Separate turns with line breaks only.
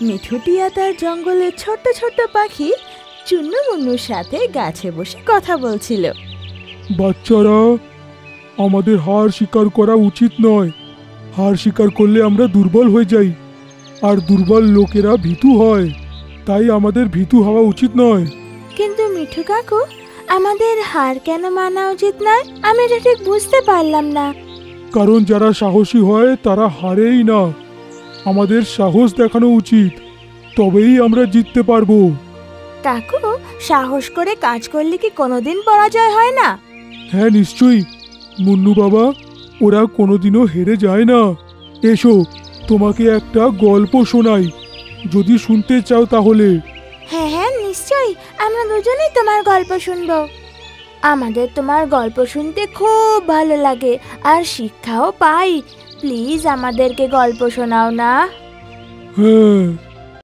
মিঠু টিয়া তার জঙ্গলের ছোট্ট ছোট্ট পাখি চুন্নু মুন্নুর সাথে গাছে বসে কথা বলছিল।
বাচ্চারা, আমাদের হার স্বীকার করা উচিত নয়। হার স্বীকার করলে আমরা দুর্বল হয়ে যাই, আর দুর্বল লোকেরা ভীতু হয়। তাই আমাদের ভীতু হওয়া উচিত নয়।
কিন্তু মিঠু কাকু, আমাদের হার কেন মানা উচিত নয়? আমি এটা ঠিক বুঝতে পারলাম না।
কারণ যারা সাহসী হয় তারা হারেই না। আমাদের সাহস দেখানো উচিত, তবেই আমরা জিততে পারবো।
কাকু, সাহস করে কাজ করলে কি কোনোদিন পরাজয় হয় না?
হ্যাঁ, নিশ্চয়ই মুন্নু বাবা, ওরা কোনোদিনও হেরে যায় না। এসো, তোমাকে একটা গল্প শোনাই, যদি শুনতে চাও তাহলে।
হ্যাঁ হ্যাঁ, নিশ্চয়ই, আমরা দুজনেই তোমার গল্প শুনবো। আমাদের তোমার গল্প শুনতে খুব ভালো লাগে, আর শিক্ষাও পাই। প্লিজ আমাদেরকে গল্প শোনাও না।
হ্যাঁ,